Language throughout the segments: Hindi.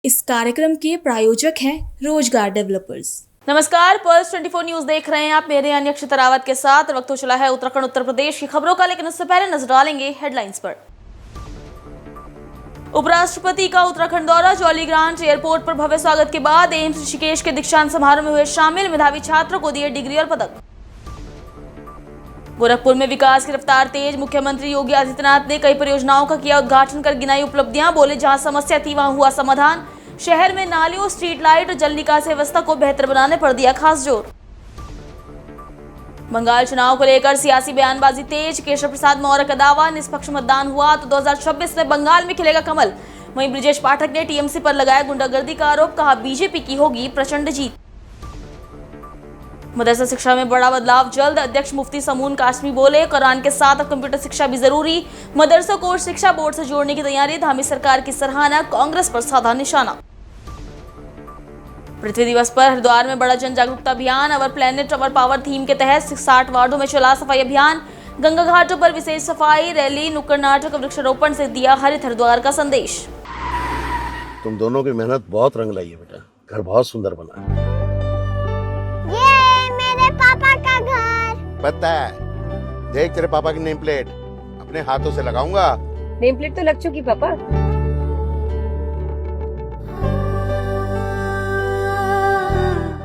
इस कार्यक्रम के प्रायोजक हैं रोजगार डेवलपर्स। नमस्कार, पल्स 24 न्यूज देख रहे हैं आप। मेरे यानी अक्षत रावत के साथ वक्त हो चला है उत्तराखंड उत्तर प्रदेश की खबरों का, लेकिन उससे पहले नजर डालेंगे हेडलाइंस पर। उपराष्ट्रपति का उत्तराखंड दौरा, जॉलीग्रांट एयरपोर्ट पर भव्य स्वागत के बाद एम्स ऋषिकेश के दीक्षांत समारोह में हुए शामिल, मेधावी छात्रों को दिए डिग्री और पदक। गोरखपुर में विकास की रफ्तार तेज, मुख्यमंत्री योगी आदित्यनाथ ने कई परियोजनाओं का किया उद्घाटन कर गिनाई उपलब्धियां, बोले जहां समस्या थी वहां हुआ समाधान। शहर में नालियों, स्ट्रीट लाइट और जल निकासी व्यवस्था को बेहतर बनाने पर दिया खास जोर। बंगाल चुनाव को लेकर सियासी बयानबाजी तेज, केशव प्रसाद मौर्य का दावा, निष्पक्ष मतदान हुआ तो 2026 में बंगाल में खिलेगा कमल। वहीं ब्रिजेश पाठक ने टीएमसी पर लगाया गुंडागर्दी का आरोप, कहा बीजेपी की होगी प्रचंड जीत। मदरसा शिक्षा में बड़ा बदलाव जल्द, अध्यक्ष मुफ्ती समून कासमी बोले कुरान के साथ अब कंप्यूटर शिक्षा भी जरूरी। मदरसों को शिक्षा बोर्ड से जोड़ने की तैयारी, धामी सरकार की सराहना, कांग्रेस पर साधा निशाना। पृथ्वी दिवस पर हरिद्वार में बड़ा जन जागरूकता अभियान, अवर प्लेनेट अवर पावर थीम के तहत 60 वार्डों में चला सफाई अभियान। गंगा घाटों पर विशेष सफाई रैली, नुक्कड़ नाटक, वृक्षारोपण से दिया हरित हरिद्वार का संदेश। तुम दोनों की मेहनत बहुत रंग लाई है बेटा, घर बहुत सुंदर बना है। ये मेरे पापा का घर। पता है, देख तेरे पापा की नेम प्लेट अपने हाथों से लगाऊंगा। नेम प्लेट तो लग चुकी पापा।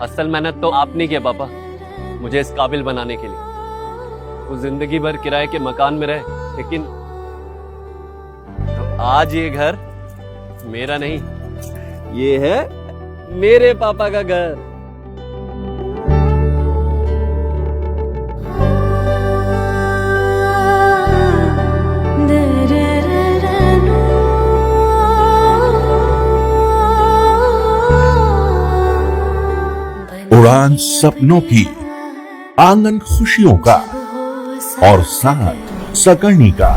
असल मेहनत तो आपने किया पापा, मुझे इस काबिल बनाने के लिए। वो जिंदगी भर किराए के मकान में रहे, लेकिन तो आज ये घर मेरा नहीं, ये है मेरे पापा का घर। उड़ान सपनों की, आंगन खुशियों का और साथ सकर्णी का।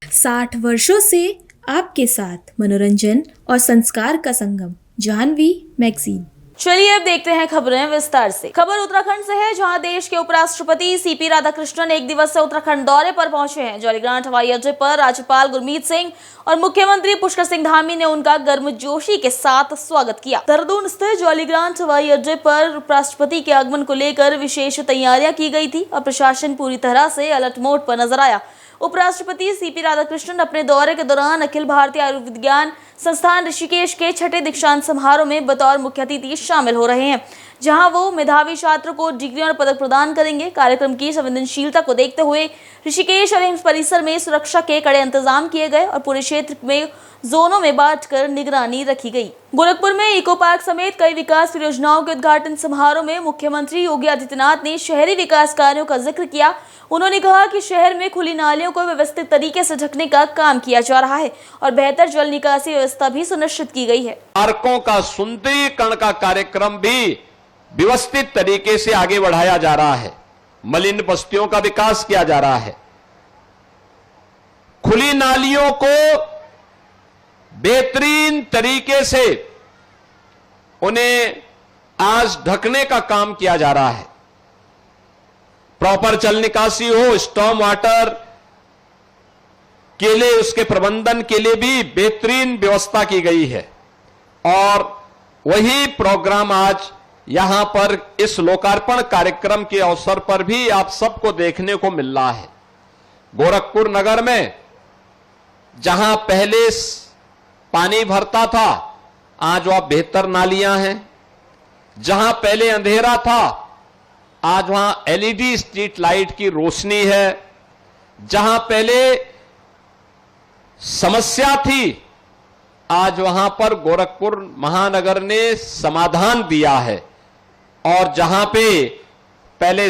साठ वर्षों से आपके साथ मनोरंजन और संस्कार का संगम, जाह्नवी मैगजीन। चलिए अब देखते हैं खबरें विस्तार से। खबर उत्तराखंड से है, जहां देश के उपराष्ट्रपति सीपी राधाकृष्णन एक दिवसीय उत्तराखंड दौरे पर पहुंचे हैं। जॉलीग्रांट हवाई अड्डे पर राज्यपाल गुरमीत सिंह और मुख्यमंत्री पुष्कर सिंह धामी ने उनका गर्मजोशी के साथ स्वागत किया। देहरादून स्थित जॉलीग्रांट हवाई अड्डे पर उपराष्ट्रपति के आगमन को लेकर विशेष तैयारियां की गई थी और प्रशासन पूरी तरह से अलर्ट मोड पर नजर आया। उपराष्ट्रपति सीपी राधाकृष्णन अपने दौरे के दौरान अखिल भारतीय आयुर्विज्ञान संस्थान ऋषिकेश के छठे दीक्षांत समारोह में बतौर मुख्य अतिथि शामिल हो रहे हैं, जहां वो मेधावी छात्रों को डिग्री और पदक प्रदान करेंगे। कार्यक्रम की संवेदनशीलता को देखते हुए ऋषिकेश और एम्स परिसर में सुरक्षा के कड़े इंतजाम किए गए और पूरे क्षेत्र में जोनों में बांटकर निगरानी रखी गई। गोरखपुर में इको पार्क समेत कई विकास परियोजनाओं के उद्घाटन समारोह में मुख्यमंत्री योगी आदित्यनाथ ने शहरी विकास कार्यों का जिक्र किया। उन्होंने कहा कि शहर में खुली नालियों को व्यवस्थित तरीके से ढकने का काम किया जा रहा है और बेहतर जल निकासी व्यवस्था भी सुनिश्चित की गई है। पार्कों का सुंदरीकरण का कार्यक्रम भी व्यवस्थित तरीके से आगे बढ़ाया जा रहा है। मलिन बस्तियों का विकास किया जा रहा है। खुली नालियों को बेहतरीन तरीके से उन्हें आज ढकने का काम किया जा रहा है। प्रॉपर जल निकासी हो, स्टॉर्म वाटर के लिए, उसके प्रबंधन के लिए भी बेहतरीन व्यवस्था की गई है। और वही प्रोग्राम आज यहां पर इस लोकार्पण कार्यक्रम के अवसर पर भी आप सबको देखने को मिल रहा है। गोरखपुर नगर में जहां पहले पानी भरता था, आज वहां बेहतर नालियां हैं। जहां पहले अंधेरा था, आज वहां एलईडी स्ट्रीट लाइट की रोशनी है। जहां पहले समस्या थी, आज वहां पर गोरखपुर महानगर ने समाधान दिया है। और जहां पे पहले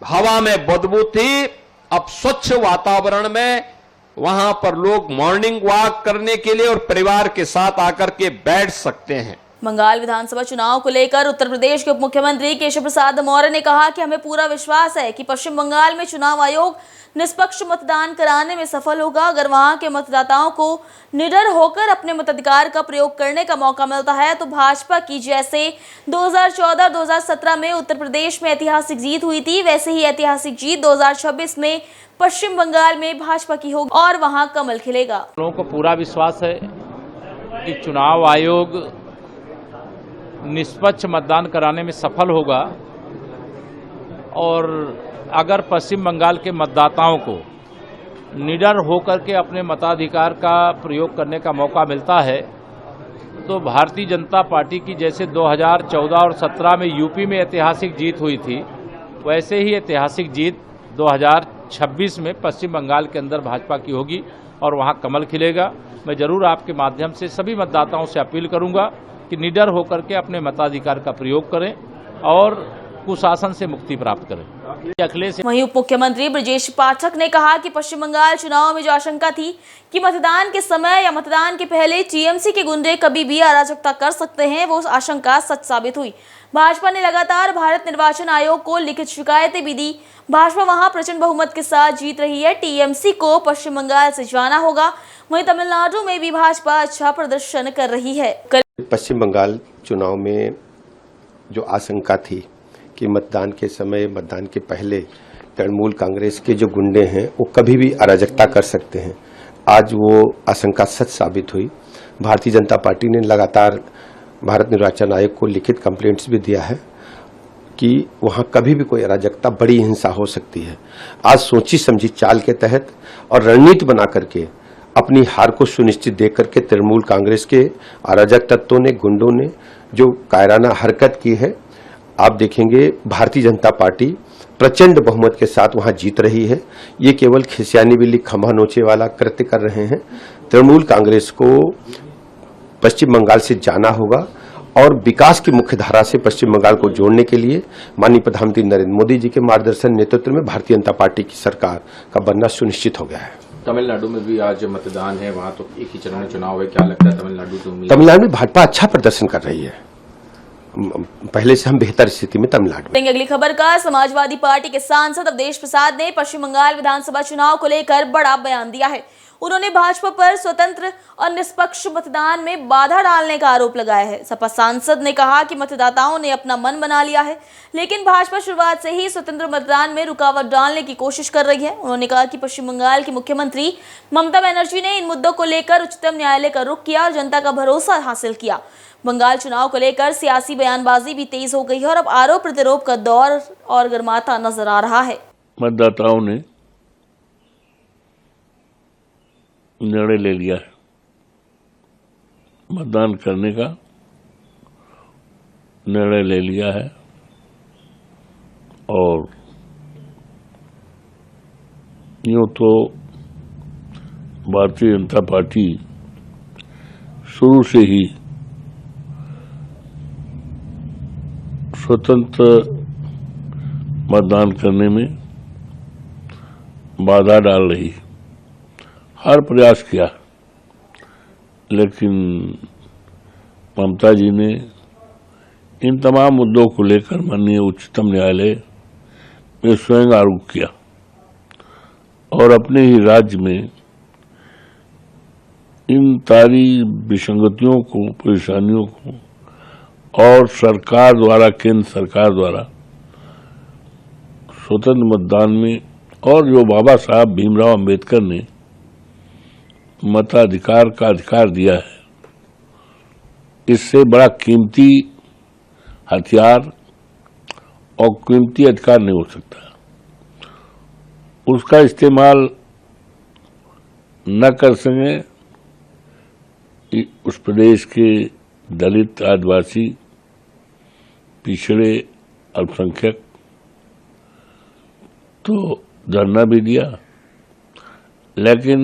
हवा में बदबू थी, अब स्वच्छ वातावरण में वहां पर लोग मॉर्निंग वॉक करने के लिए और परिवार के साथ आकर के बैठ सकते हैं। बंगाल विधानसभा चुनाव को लेकर उत्तर प्रदेश के उप मुख्यमंत्री केशव प्रसाद मौर्य ने कहा कि हमें पूरा विश्वास है कि पश्चिम बंगाल में चुनाव आयोग निष्पक्ष मतदान कराने में सफल होगा। अगर वहां के मतदाताओं को निडर होकर अपने मताधिकार का प्रयोग करने का मौका मिलता है तो भाजपा की जैसे 2014-2017 में उत्तर प्रदेश में ऐतिहासिक जीत हुई थी, वैसे ही ऐतिहासिक जीत 2026 में पश्चिम बंगाल में भाजपा की होगी और वहां कमल खिलेगा। लोगों को पूरा विश्वास है कि चुनाव आयोग निष्पक्ष मतदान कराने में सफल होगा और अगर पश्चिम बंगाल के मतदाताओं को निडर होकर के अपने मताधिकार का प्रयोग करने का मौका मिलता है तो भारतीय जनता पार्टी की जैसे 2014 और 17 में यूपी में ऐतिहासिक जीत हुई थी, वैसे ही ऐतिहासिक जीत 2026 में पश्चिम बंगाल के अंदर भाजपा की होगी और वहां कमल खिलेगा। मैं जरूर आपके माध्यम से सभी मतदाताओं से अपील करूंगा कि निडर होकर के अपने मताधिकार का प्रयोग करें और कुशासन से मुक्ति प्राप्त करें। अखिलेश वहीं उप मुख्यमंत्री ब्रजेश पाठक ने कहा कि पश्चिम बंगाल चुनाव में जो आशंका थी कि मतदान के समय या मतदान के पहले टीएमसी के गुंडे कभी भी अराजकता कर सकते हैं, वो आशंका सच साबित हुई। भाजपा ने लगातार भारत निर्वाचन आयोग को लिखित शिकायतें भी दी। भाजपा वहां प्रचंड बहुमत के साथ जीत रही है, टीएमसी को पश्चिम बंगाल से जाना होगा। वहीं तमिलनाडु में भी भाजपा अच्छा प्रदर्शन कर रही है। पश्चिम बंगाल चुनाव में जो आशंका थी कि मतदान के समय, मतदान के पहले तृणमूल कांग्रेस के जो गुंडे हैं वो कभी भी अराजकता कर सकते हैं, आज वो आशंका सच साबित हुई। भारतीय जनता पार्टी ने लगातार भारत निर्वाचन आयोग को लिखित कंप्लेंट्स भी दिया है कि वहां कभी भी कोई अराजकता, बड़ी हिंसा हो सकती है। आज सोची समझी चाल के तहत और रणनीति बना करके अपनी हार को सुनिश्चित देख करके तृणमूल कांग्रेस के अराजक तत्वों ने, गुंडों ने जो कायराना हरकत की है, आप देखेंगे भारतीय जनता पार्टी प्रचंड बहुमत के साथ वहां जीत रही है। ये केवल खिसियानी बिल्ली खंभा नोचे वाला कृत्य कर रहे हैं। तृणमूल कांग्रेस को पश्चिम बंगाल से जाना होगा और विकास की मुख्य धारा से पश्चिम बंगाल को जोड़ने के लिए माननीय प्रधानमंत्री नरेंद्र मोदी जी के मार्गदर्शन नेतृत्व में भारतीय जनता पार्टी की सरकार का बनना सुनिश्चित हो गया है। तमिलनाडु में भी आज मतदान है, वहां तो एक ही चरण में चुनाव है, क्या लगता है तमिलनाडु की उम्मीद? तमिलनाडु में भाजपा अच्छा प्रदर्शन कर रही है, पहले से हम बेहतर स्थिति में तमिलनाडु। अगली खबर का समाजवादी पार्टी के सांसद अवधेश प्रसाद ने पश्चिम बंगाल विधानसभा चुनाव को लेकर बड़ा बयान दिया है। उन्होंने भाजपा पर स्वतंत्र और निष्पक्ष मतदान में बाधा डालने का आरोप लगाया है। सपा सांसद ने कहा कि मतदाताओं ने अपना मन बना लिया है, लेकिन भाजपा शुरुआत से ही स्वतंत्र मतदान में रुकावट डालने की कोशिश कर रही है। उन्होंने कहा कि पश्चिम बंगाल की मुख्यमंत्री ममता बनर्जी ने इन मुद्दों को लेकर उच्चतम न्यायालय का रुख किया और जनता का भरोसा हासिल किया। बंगाल चुनाव को लेकर सियासी बयानबाजी भी तेज हो गई है और अब आरोप प्रत्यारोप का दौर और गर्माता नजर आ रहा है। मतदाताओं ने निर्णय ले लिया है मतदान करने का, निर्णय ले लिया है और यूं तो भारतीय जनता पार्टी शुरू से ही स्वतंत्र मतदान करने में बाधा डाल रही, हर प्रयास किया, लेकिन ममता जी ने इन तमाम मुद्दों को लेकर माननीय उच्चतम न्यायालय में स्वयं आरोप किया और अपने ही राज्य में इन सारी विसंगतियों को, परेशानियों को और सरकार द्वारा, केंद्र सरकार द्वारा स्वतंत्र मतदान में और जो बाबा साहब भीमराव अंबेडकर ने मताधिकार का अधिकार दिया है, इससे बड़ा कीमती हथियार और कीमती अधिकार नहीं हो सकता। उसका इस्तेमाल न कर सके उस प्रदेश के दलित, आदिवासी, पिछड़े, अल्पसंख्यक तो धरना भी दिया, लेकिन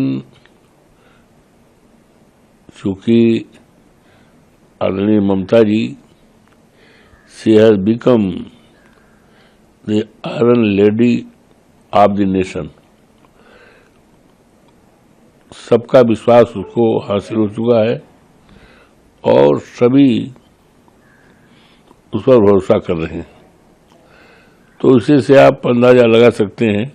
चूंकि आदरणीय ममता जी she has become the iron lady of the nation, सबका विश्वास उसको हासिल हो चुका है और सभी उस पर भरोसा कर रहे हैं। तो उसी से आप अंदाजा लगा सकते हैं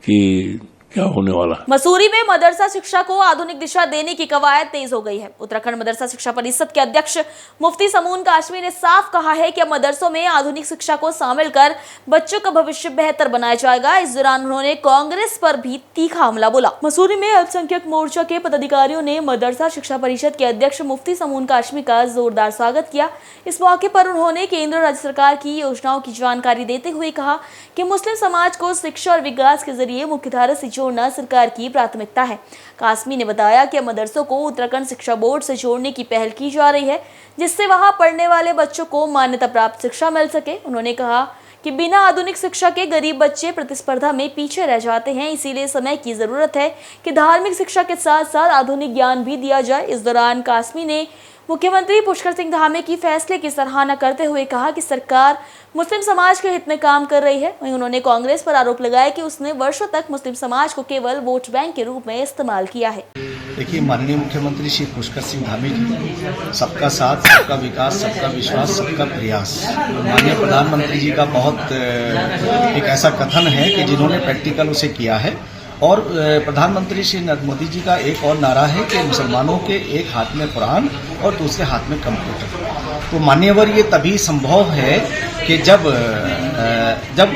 कि क्या होने वाला। मसूरी में मदरसा शिक्षा को आधुनिक दिशा देने की कवायद तेज हो गई है। उत्तराखंड मदरसा शिक्षा परिषद के अध्यक्ष मुफ्ती समून काशमी ने साफ कहा है कि अब मदरसों में आधुनिक शिक्षा को शामिल कर बच्चों का भविष्य बेहतर बनाया जाएगा। इस दौरान उन्होंने कांग्रेस पर भी तीखा हमला बोला। मसूरी में अल्पसंख्यक मोर्चा के पदाधिकारियों ने मदरसा शिक्षा परिषद के अध्यक्ष मुफ्ती समून काशमी का जोरदार स्वागत किया। इस मौके पर उन्होंने केंद्र और राज्य सरकार की योजनाओं की जानकारी देते हुए कहा कि मुस्लिम समाज को शिक्षा और विकास के जरिए मुख्यधारा से जोड़ना सरकार की प्राथमिकता है। कासमी ने बताया कि मदरसों को उत्तराखंड शिक्षा बोर्ड से जोड़ने की पहल की जा रही है, जिससे वहां पढ़ने वाले बच्चों को मान्यता प्राप्त शिक्षा मिल सके। उन्होंने कहा कि बिना आधुनिक शिक्षा के गरीब बच्चे प्रतिस्पर्धा में पीछे रह जाते हैं, इसीलिए समय की जरूरत है कि धार्मिक शिक्षा के साथ साथ आधुनिक ज्ञान भी दिया जाए। इस दौरान कासमी ने मुख्यमंत्री पुष्कर सिंह धामी की फैसले की सराहना करते हुए कहा कि सरकार मुस्लिम समाज के हित में काम कर रही है। वहीं उन्होंने कांग्रेस पर आरोप लगाया कि उसने वर्षों तक मुस्लिम समाज को केवल वोट बैंक के रूप में इस्तेमाल किया है। देखिए, माननीय मुख्यमंत्री श्री पुष्कर सिंह धामी जी, सबका साथ, सबका विकास, सबका विश्वास, सबका प्रयास। माननीय प्रधानमंत्री जी का बहुत एक ऐसा कथन है कि जिन्होंने प्रैक्टिकल उसे किया है। और प्रधानमंत्री श्री नरेंद्र मोदी जी का एक और नारा है कि मुसलमानों के एक हाथ में कुरान और दूसरे हाथ में कंप्यूटर। तो मान्यवर ये तभी संभव है कि जब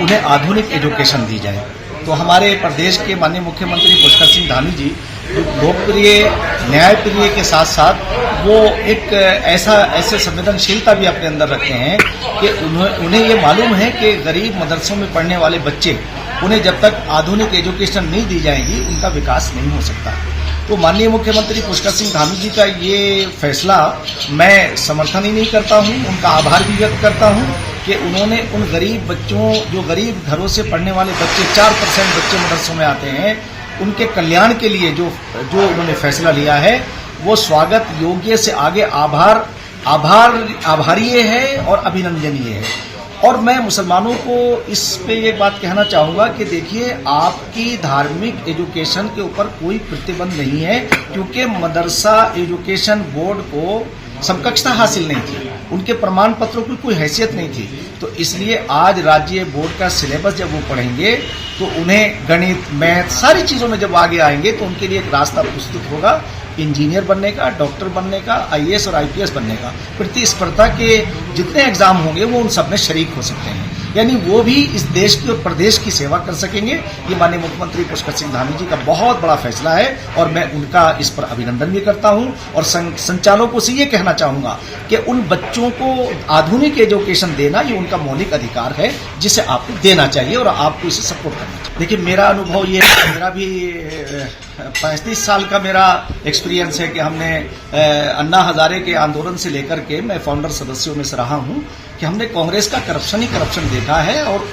उन्हें आधुनिक एजुकेशन दी जाए। तो हमारे प्रदेश के माननीय मुख्यमंत्री पुष्कर सिंह धामी जी लोकप्रिय, न्यायप्रिय के साथ साथ वो एक ऐसे संवेदनशीलता भी अपने अंदर रखते हैं कि उन्हें ये मालूम है कि गरीब मदरसों में पढ़ने वाले बच्चे, उन्हें जब तक आधुनिक एजुकेशन नहीं दी जाएगी उनका विकास नहीं हो सकता। तो माननीय मुख्यमंत्री पुष्कर सिंह धामी जी का ये फैसला मैं समर्थन ही नहीं करता हूँ, उनका आभार भी व्यक्त करता हूँ कि उन्होंने उन गरीब बच्चों, जो गरीब घरों से पढ़ने वाले बच्चे, 4% बच्चे मदरसों में आते हैं, उनके कल्याण के लिए जो उन्होंने फैसला लिया है वो स्वागत योग्य से आगे आभारीय है और अभिनंदनीय है। और मैं मुसलमानों को इस पे ये बात कहना चाहूँगा कि देखिए, आपकी धार्मिक एजुकेशन के ऊपर कोई प्रतिबंध नहीं है, क्योंकि मदरसा एजुकेशन बोर्ड को समकक्षता हासिल नहीं थी, उनके प्रमाण पत्रों की कोई हैसियत नहीं थी। तो इसलिए आज राज्य बोर्ड का सिलेबस जब वो पढ़ेंगे तो उन्हें गणित, मैथ, सारी चीज़ों में जब आगे आएंगे तो उनके लिए एक रास्ता प्रस्तुत होगा इंजीनियर बनने का, डॉक्टर बनने का, आईएएस और आईपीएस बनने का। प्रतिस्पर्धा के जितने एग्जाम होंगे वो उन सब में शरीक हो सकते हैं, यानी वो भी इस देश की और प्रदेश की सेवा कर सकेंगे। ये माननीय मुख्यमंत्री पुष्कर सिंह धामी जी का बहुत बड़ा फैसला है और मैं उनका इस पर अभिनंदन भी करता हूं। और संचालकों से ये कहना चाहूंगा कि उन बच्चों को आधुनिक एजुकेशन देना ये उनका मौलिक अधिकार है, जिसे आपको देना चाहिए और आपको इसे सपोर्ट करना चाहिए। देखिए, मेरा अनुभव ये है, मेरा भी 35 साल का मेरा एक्सपीरियंस है कि हमने अन्ना हजारे के आंदोलन से लेकर के मैं फाउंडर सदस्यों में से रहा हूं कि हमने कांग्रेस का करप्शन ही करप्शन देखा है। और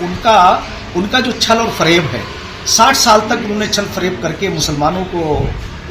उनका जो छल और फरेब है, 60 साल तक उन्होंने छल फरेब करके मुसलमानों को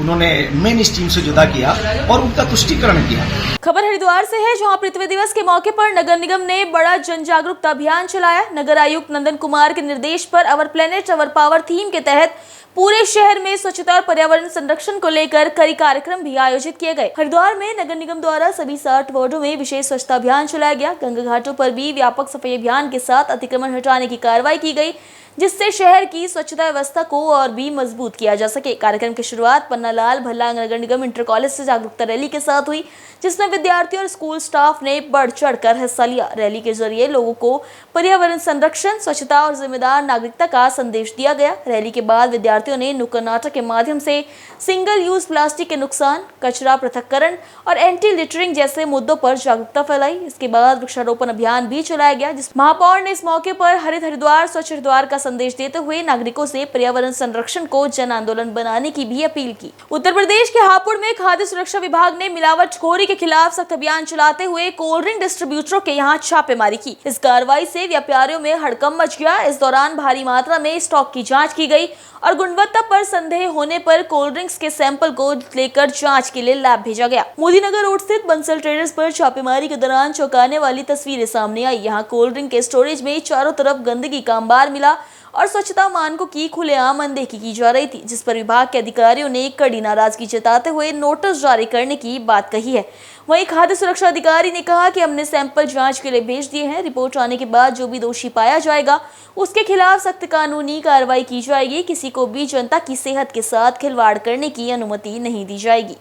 उन्होंने मेन स्ट्रीम से जुदा किया और उनका तुष्टीकरण किया। खबर हरिद्वार से है, जहां पृथ्वी दिवस के मौके पर नगर निगम ने बड़ा जन जागरूकता अभियान चलाया। नगर आयुक्त नंदन कुमार के निर्देश पर अवर प्लेनेट अवर पावर थीम के तहत पूरे शहर में स्वच्छता और पर्यावरण संरक्षण को लेकर कई कार्यक्रम भी आयोजित किए गए। हरिद्वार में नगर निगम द्वारा सभी 60 वार्डों में विशेष स्वच्छता अभियान चलाया गया। गंगा घाटों पर भी व्यापक सफाई अभियान के साथ अतिक्रमण हटाने की कार्रवाई की गई, जिससे शहर की स्वच्छता व्यवस्था को और भी मजबूत किया जा सके। कार्यक्रम की शुरुआत पन्नालाल भल्ला नगर निगम इंटर कॉलेज से जागरूकता रैली के साथ हुई, जिसमें विद्यार्थियों और स्कूल स्टाफ ने बढ़ चढ़कर हिस्सा लिया। रैली के जरिए लोगों को पर्यावरण संरक्षण, स्वच्छता और जिम्मेदार नागरिकता का संदेश दिया गया। रैली के बाद विद्यार्थियों ने नुक्कड़ नाटक के माध्यम से सिंगल यूज प्लास्टिक के नुकसान, कचरा पृथक्करण और एंटी लिटरिंग जैसे मुद्दों पर जागरूकता फैलाई। इसके बाद वृक्षारोपण अभियान भी चलाया गया, जिस महापौर ने इस मौके पर हरित हरिद्वार स्वच्छ हरिद्वार का संदेश देते हुए नागरिकों से पर्यावरण संरक्षण को जन आंदोलन बनाने की भी अपील की। उत्तर प्रदेश के हापुड़ में खाद्य सुरक्षा विभाग ने मिलावटखोरी के खिलाफ सख्त अभियान चलाते हुए कोल्ड ड्रिंक डिस्ट्रीब्यूटरों के यहाँ छापेमारी की। इस कार्रवाई से व्यापारियों में हड़कंप मच गया। इस दौरान भारी मात्रा में स्टॉक की जांच की गई और गुणवत्ता पर संदेह होने पर कोल्ड ड्रिंक्स के सैंपल को लेकर जांच के लिए लैब भेजा गया। मोदी नगर रोड स्थित बंसल ट्रेडर्स पर छापेमारी के दौरान चौंकाने वाली तस्वीरें सामने आई। यहाँ कोल्ड ड्रिंक के स्टोरेज में चारों तरफ गंदगी का अंबार मिला और स्वच्छता मानकों की खुलेआम अनदेखी की जा रही थी, जिस पर विभाग के अधिकारियों ने कड़ी नाराजगी जताते हुए नोटिस जारी करने की बात कही है। वहीं खाद्य सुरक्षा अधिकारी ने कहा कि हमने सैंपल जांच के लिए भेज दिए हैं। रिपोर्ट आने के बाद जो भी दोषी पाया जाएगा उसके खिलाफ सख्त कानूनी कार्रवाई की जाएगी। किसी को भी जनता की सेहत के साथ खिलवाड़ करने की अनुमति नहीं दी जाएगी।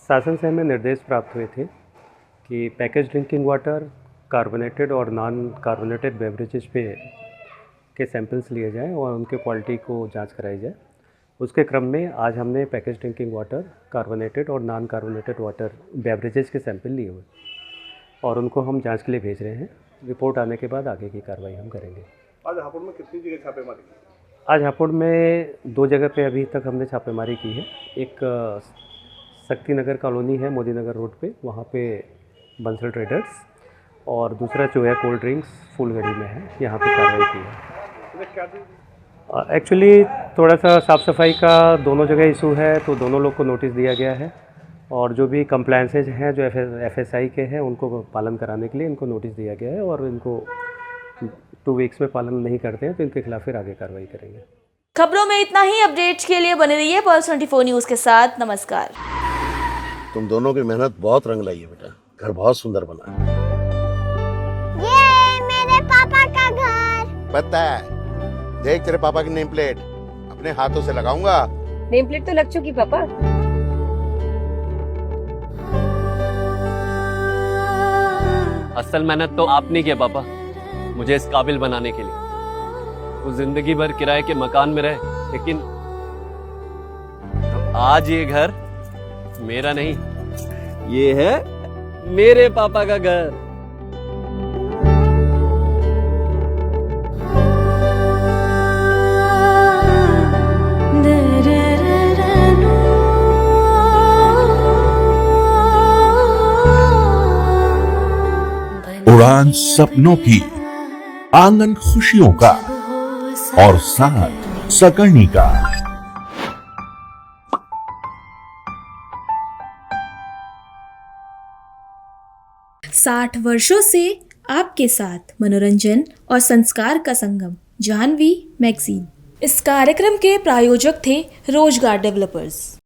शासन से हमें निर्देश प्राप्त हुए थे कि पैकेज ड्रिंकिंग वाटर, कार्बोनेटेड और नॉन कार्बोनेटेड बेवरेजेस के सैंपल्स लिए जाएं और उनके क्वालिटी को जांच कराई जाए। उसके क्रम में आज हमने पैकेज ड्रिंकिंग वाटर, कार्बोनेटेड और नॉन कार्बोनेटेड वाटर बेवरेजेस के सैंपल लिए हुए और उनको हम जांच के लिए भेज रहे हैं। रिपोर्ट आने के बाद आगे की कार्रवाई हम करेंगे। आज हापुड़ में कितनी जगह छापेमारी की? आज हापुड़ में 2 जगह पे अभी तक हमने छापेमारी की है। एक शक्ति नगर कॉलोनी है मोदी नगर रोड पे, वहाँ पे बंसल ट्रेडर्स, और दूसरा जो है कोल्ड ड्रिंक्स फूलगढ़ी में है, यहाँ पे कार्रवाई की है। एक्चुअली थोड़ा सा साफ़ सफाई का दोनों जगह इशू है, तो दोनों लोग को नोटिस दिया गया है और जो भी कंप्लायंसेज हैं जो FSI के हैं उनको पालन कराने के लिए इनको नोटिस दिया गया है और इनको 2 वीक्स में पालन नहीं करते हैं तो इनके खिलाफ फिर आगे कार्रवाई करेंगे। खबरों में इतना ही। अपडेट्स के लिए बने रहिए पल्स 24 न्यूज़ के साथ। नमस्कार। तुम दोनों की मेहनत बहुत रंग लाई है बेटा, घर बहुत सुंदर बना है। ये मेरे पापा का घर। पता है, देख तेरे पापा की नेम प्लेट अपने हाथों से लगाऊंगा। नेम प्लेट तो लग चुकी पापा। असल मेहनत तो आपने की है पापा, मुझे इस काबिल बनाने के लिए। वो जिंदगी भर किराए के मकान में रहे, लेकिन आज ये घर मेरा नहीं, ये है मेरे पापा का घर। उड़ान सपनों की, आंगन खुशियों का और साथ सकर्णी का। 60 वर्षों से आपके साथ मनोरंजन और संस्कार का संगम, जाह्नवी मैगजीन। इस कार्यक्रम के प्रायोजक थे रोजगार डेवलपर्स।